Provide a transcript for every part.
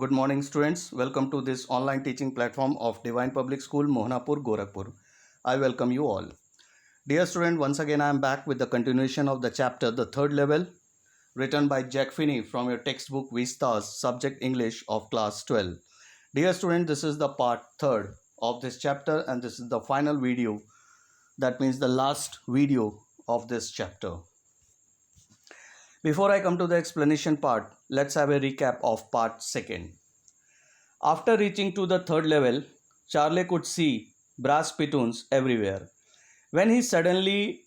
Good morning, students. Welcome to this online teaching platform of Divine Public School, Mohanapur, Gorakhpur. I welcome you all. Dear student, once again I am back with the continuation of the chapter, the third level, written by Jack Finney from your textbook Vistas, subject English of class 12. Dear student, this is the part third of this chapter and this is the final video. That means the last video of this chapter. Before I come to the explanation part, let's have a recap of part second. After reaching to the third level, Charlie could see brass spittoons everywhere. When he suddenly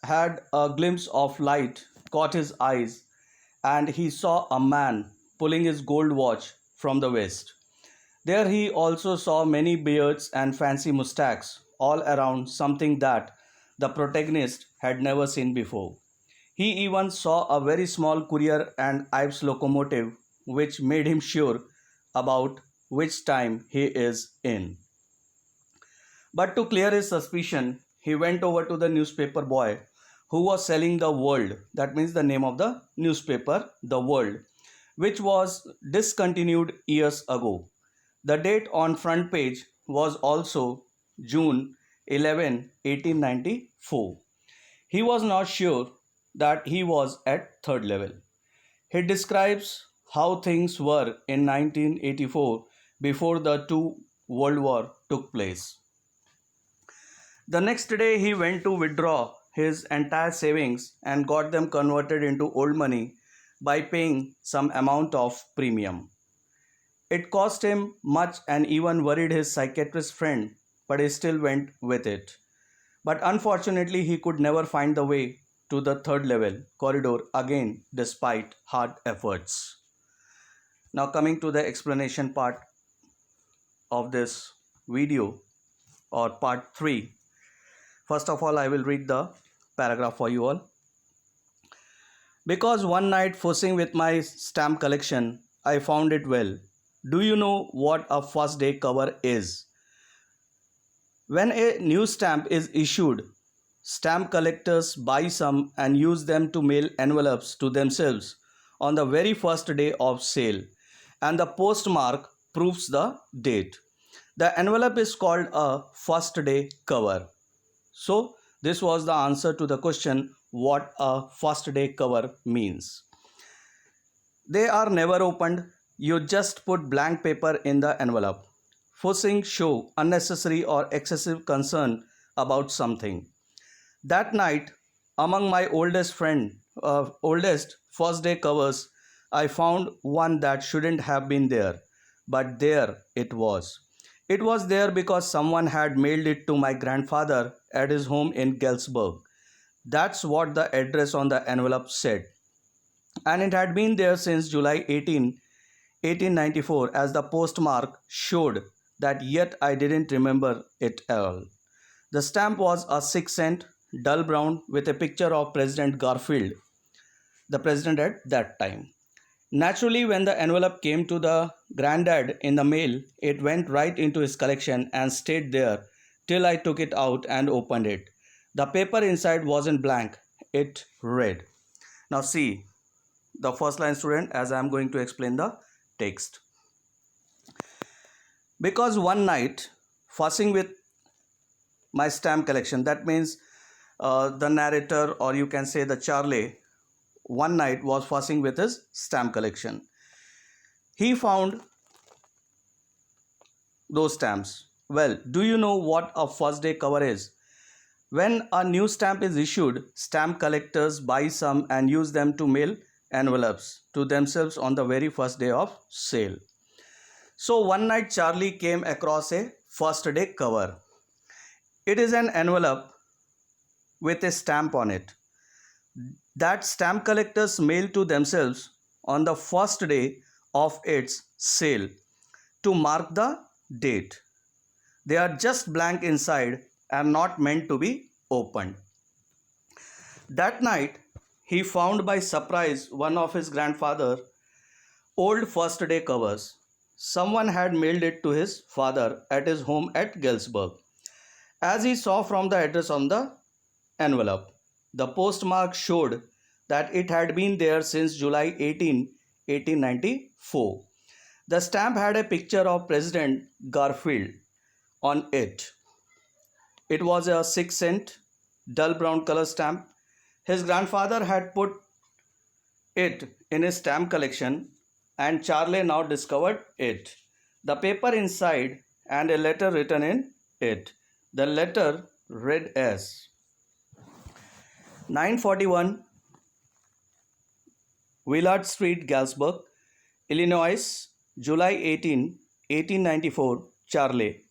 had a glimpse of light caught his eyes and he saw a man pulling his gold watch from the waist. There he also saw many beards and fancy mustaches all around, something that the protagonist had never seen before. He even saw a very small courier and Ives locomotive, which made him sure about which time he is in. But to clear his suspicion, he went over to the newspaper boy who was selling The World, that means the name of the newspaper, The World, which was discontinued years ago. The date on front page was also June 11, 1894. He was not sure that he was at third level. He describes how things were in 1984 before the two World War took place. The next day he went to withdraw his entire savings and got them converted into old money by paying some amount of premium. It cost him much and even worried his psychiatrist friend, but he still went with it. But unfortunately, he could never find the way to the third level corridor again despite hard efforts. Now coming to the explanation part of this video or part 3. First of all, I will read the paragraph for you all. Because one night fussing with my stamp collection, I found it well. Do you know what a first day cover is? When a new stamp is issued, stamp collectors buy some and use them to mail envelopes to themselves on the very first day of sale, and the postmark proves the date. The envelope is called a first day cover. So, this was the answer to the question what a first day cover means. They are never opened, you just put blank paper in the envelope. Fussing show unnecessary or excessive concern about something. That night, among my oldest first day covers, I found one that shouldn't have been there, but there it was. It was there because someone had mailed it to my grandfather at his home in Galesburg. That's what the address on the envelope said. And it had been there since July 18, 1894, as the postmark showed that, yet I didn't remember it all. The stamp was a 6-cent, dull brown, with a picture of President Garfield, the president at that time. Naturally, when the envelope came to the granddad in the mail, it went right into his collection and stayed there till I took it out and opened it. The paper inside wasn't blank, it read. Now see the first line, student, as I am going to explain the text. Because one night, fussing with my stamp collection, that means the narrator, or you can say the Charlie, one night was fussing with his stamp collection. He found those stamps. Well, do you know what a first day cover is? When a new stamp is issued, stamp collectors buy some and use them to mail envelopes to themselves on the very first day of sale. So one night Charlie came across a first day cover. It is an envelope with a stamp on it that stamp collectors mail to themselves on the first day of its sale to mark the date. They are just blank inside and not meant to be opened. That night, he found by surprise one of his grandfather's old first day covers. Someone had mailed it to his father at his home at Galesburg. As he saw from the address on the envelope, the postmark showed that it had been there since July 18, 1894. The stamp had a picture of President Garfield on it. It was a 6-cent, dull brown color stamp. His grandfather had put it in his stamp collection, and Charlie now discovered it. The paper inside and a letter written in it. The letter read as 941 Willard Street, Galesburg, Illinois, July 18, 1894. Charlie.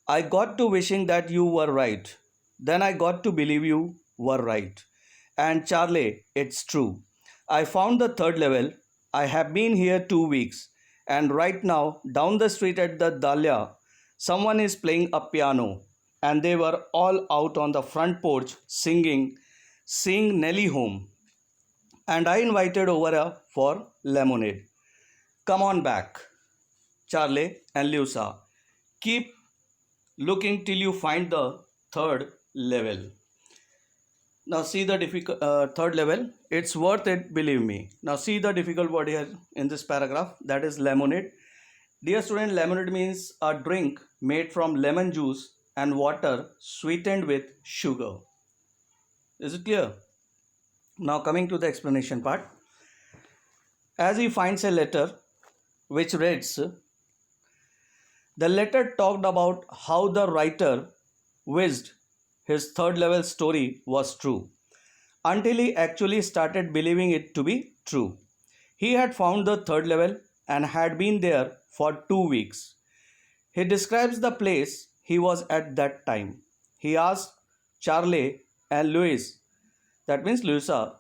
I got to wishing that you were right. Then I got to believe you were right. And Charlie, it's true. I found the third level. I have been here 2 weeks. And right now, down the street at the Dahlia, someone is playing a piano. And they were all out on the front porch singing, Sing Nellie Home. And I invited over for lemonade. Come on back, Charlie and Luisa. Keep looking till you find the third level. Now see the third level. It's worth it, believe me. Now see the difficult word here in this paragraph. That is lemonade. Dear student, lemonade means a drink made from lemon juice and water sweetened with sugar. Is it clear? Now coming to the explanation part. As he finds a letter which reads, the letter talked about how the writer wished his third level story was true, until he actually started believing it to be true. He had found the third level and had been there for 2 weeks. He describes the place he was at that time. He asked Charlie and Louis, that means Luisa,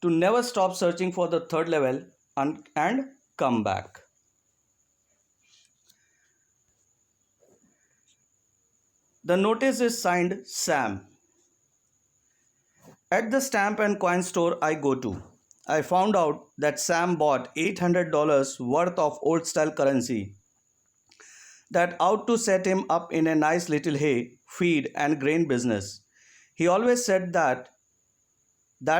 to never stop searching for the third level and come back. The notice is signed Sam. At the stamp and coin store I go to, I found out that Sam bought $800 worth of old style currency that ought to set him up in a nice little hay, feed and grain business. He always said that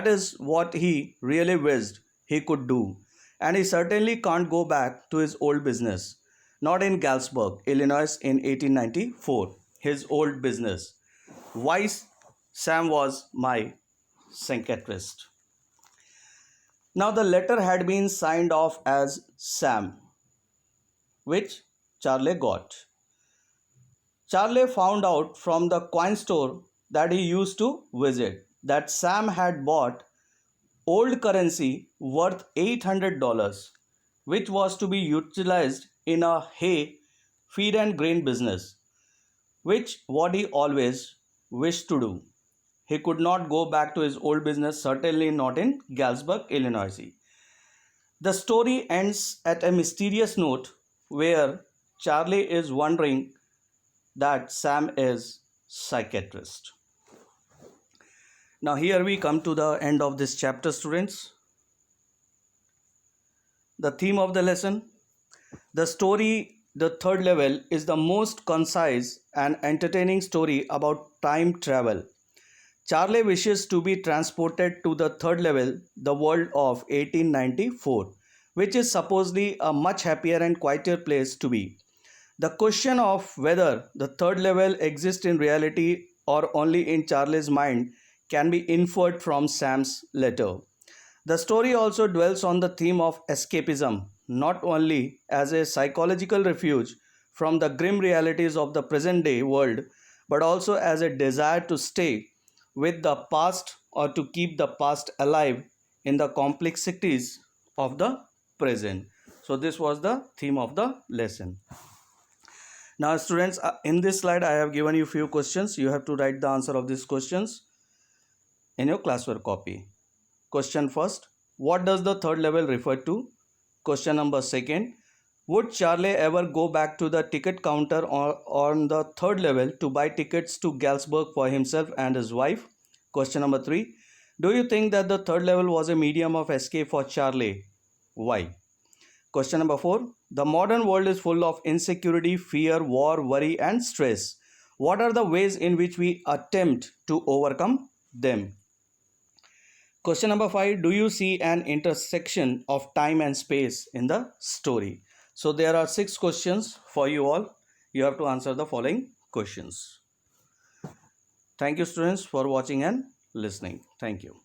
is what he really wished he could do, and he certainly can't go back to his old business, not in Galesburg, Illinois in 1894, his old business. Why Sam was my psychiatrist. Now the letter had been signed off as Sam, which Charlie got. Charlie found out from the coin store that he used to visit that Sam had bought old currency worth $800, which was to be utilized in a hay, feed and grain business, which what he always wished to do. He could not go back to his old business, certainly not in Galesburg, Illinois. The story ends at a mysterious note where Charlie is wondering that Sam is psychiatrist. Now here we come to the end of this chapter, students. The theme of the lesson. The story, The Third Level, is the most concise and entertaining story about time travel. Charlie wishes to be transported to the third level, the world of 1894, which is supposedly a much happier and quieter place to be. The question of whether the third level exists in reality or only in Charlie's mind can be inferred from Sam's letter. The story also dwells on the theme of escapism, not only as a psychological refuge from the grim realities of the present day world, but also as a desire to stay with the past or to keep the past alive in the complexities of the present. So this was the theme of the lesson. Now students, in this slide I have given you few questions. You have to write the answer of these questions in your classwork copy. Question first, what does the third level refer to? Question number second, would Charlie ever go back to the ticket counter or on the third level to buy tickets to Galesburg for himself and his wife? Question number 3, do you think that the third level was a medium of escape for Charlie? Why? Question number 4, the modern world is full of insecurity, fear, war, worry and stress. What are the ways in which we attempt to overcome them? Question number 5. Do you see an intersection of time and space in the story? So there are 6 questions for you all. You have to answer the following questions. Thank you, students, for watching and listening. Thank you.